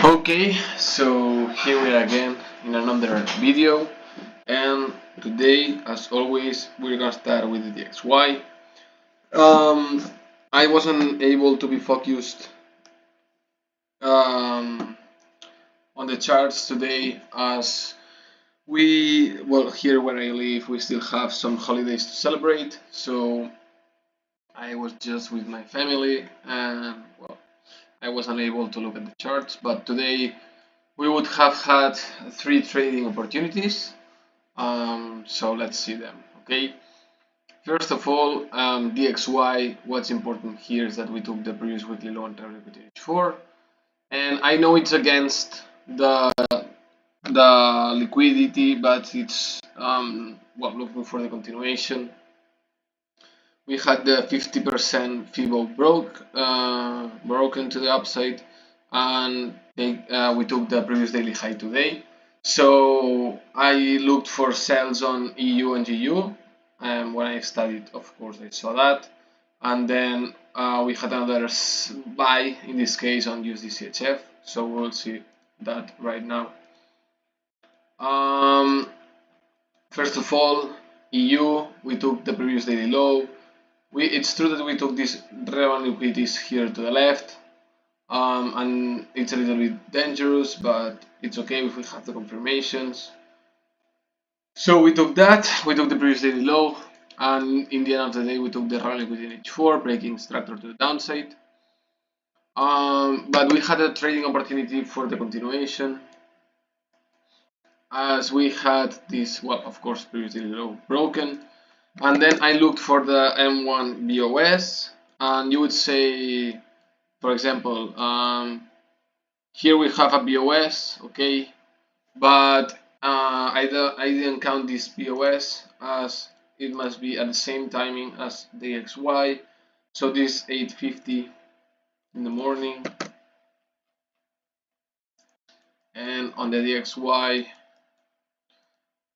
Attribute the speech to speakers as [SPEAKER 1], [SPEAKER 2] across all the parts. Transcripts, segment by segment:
[SPEAKER 1] Okay, so here we are again in another video, and today, as always, we're gonna start with the DXY. Um, I wasn't able to be focused um, on the charts today as here where I live, we still have some holidays to celebrate, so I was just with my family and I wasn't able to look at the charts, but today we would have had three trading opportunities. So let's see them. Okay. First of all, DXY. What's important here is that we took the previous weekly low and target equity H4, and I know it's against the liquidity, but it's looking for the continuation. We had the 50% FIBO broken to the upside, and we took the previous daily high today. So I looked for sells on EU and GU, and when I studied, of course, I saw that. And then we had another buy, in this case on USD so we'll see that right now. First of all, EU, we took the previous daily low. It's true that we took these relevant liquidities here to the left, and it's a little bit dangerous, but it's okay if we have the confirmations. So we took that, we took the previous daily low, and in the end of the day we took the relevant liquidity in H4, breaking structure to the downside. But we had a trading opportunity for the continuation, as we had this, of course, previous daily low broken. And then I looked for the M1 BOS, and you would say, for example, here we have a BOS, okay, but I didn't count this BOS as it must be at the same timing as the XY. So this 8:50 in the morning, and on the DXY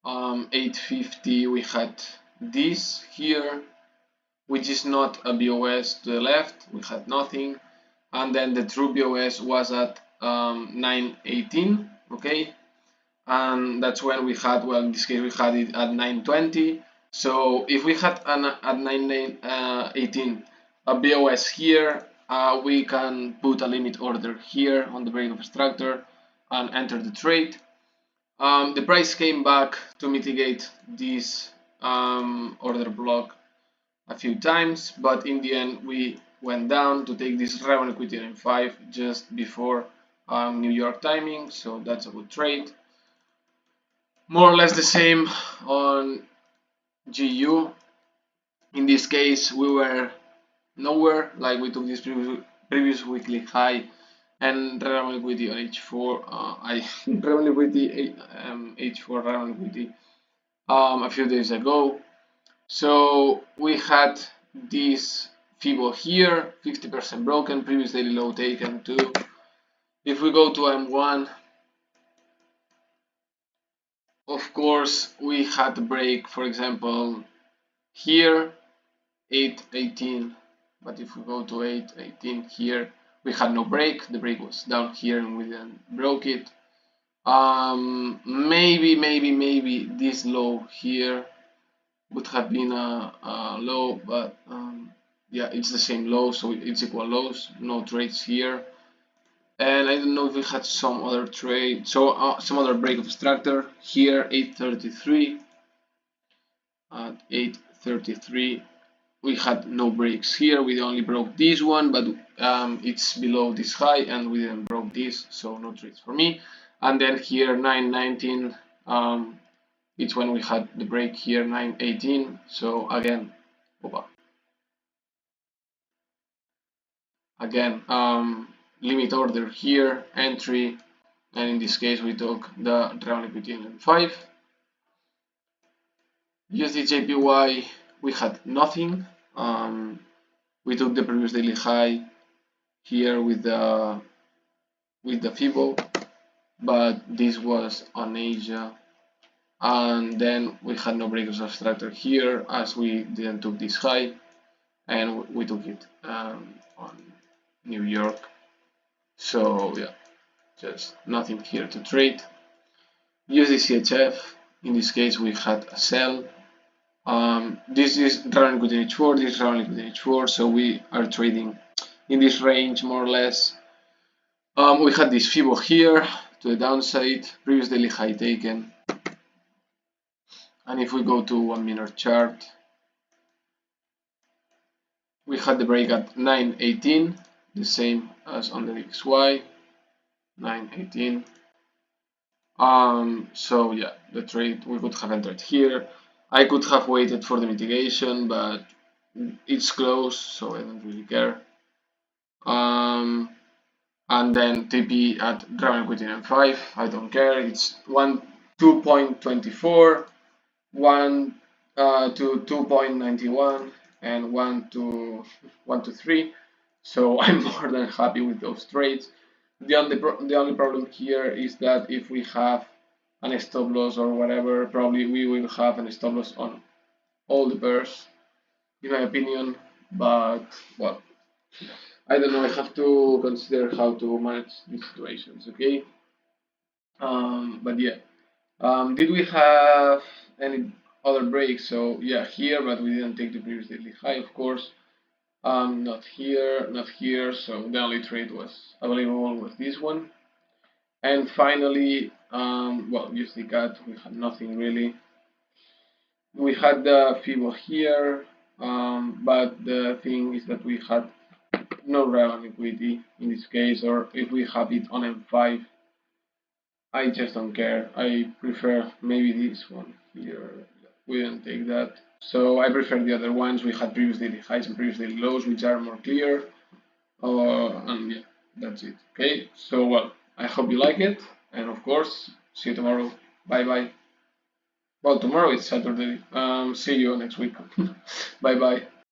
[SPEAKER 1] 8:50 we had this here, which is not a BOS to the left. We had nothing, and then the true BOS was at 9:18, okay, and that's when we had, in this case we had it at 9:20. So if we had at 9:18 a BOS here, we can put a limit order here on the break of structure and enter the trade. The price came back to mitigate this order block a few times, but in the end we went down to take this relevant equity in 5 just before New York timing, so that's a good trade. More or less the same on GU. In this case we were nowhere, like we took this previous weekly high and relevant equity on H4. Relevant equity H4 relevant equity a few days ago. So we had this FIBO here, 50% broken, previous daily low taken too. If we go to M1, of course we had a break, for example, here 8:18, but if we go to 8:18 here, we had no break. The break was down here and we then broke it. Maybe this low here would have been a low, but yeah, it's the same low, so it's equal lows. No trades here, and I don't know if we had some other trade, so some other break of structure here. 8:33 at 8:33. We had no breaks here. We only broke this one, but it's below this high, and we didn't broke this, so no trades for me. And then here 9:19, it's when we had the break here 9:18. So again, limit order here, entry, and in this case we took the relevant equity in 5. USD we had nothing. We took the previous daily high here with the FIBO, but this was on Asia, and then we had no breakers of structure here as we didn't took this high, and we took it on New York. So yeah, just nothing here to trade. USDCHF, in this case we had a sell. This is running with H4, this is running with H4, so we are trading in this range more or less. We had this FIBO here to the downside, previous daily high taken. And if we go to 1 minute chart, we had the break at 9.18, the same as on the DXY, 9.18. So yeah, the trade, we could have entered here. I could have waited for the mitigation, but it's close, so I don't really care. And then TP at ground equity M5, I don't care. It's 2.24, 1 to 2.91, and 1 to 3. So I'm more than happy with those trades. The only problem here is that if we have an stop loss or whatever, probably we will have an stop loss on all the pairs, in my opinion. But well, I don't know. I have to consider how to manage these situations. Okay. But yeah. Did we have any other breaks? So yeah, here, but we didn't take the previous daily high, of course. Not here, not here. So the only trade was available was this one. And finally, well, USD CAD, we had nothing really. We had the FIBO here, but the thing is that we had no relevant liquidity in this case, or if we have it on M5, I just don't care. I prefer maybe this one here. We didn't take that. So I prefer the other ones. We had previous daily highs and previous daily lows, which are more clear. And yeah, that's it. Okay, so well, I hope you like it. And of course, see you tomorrow. Bye bye. Well, tomorrow is Saturday. See you next week. Bye bye.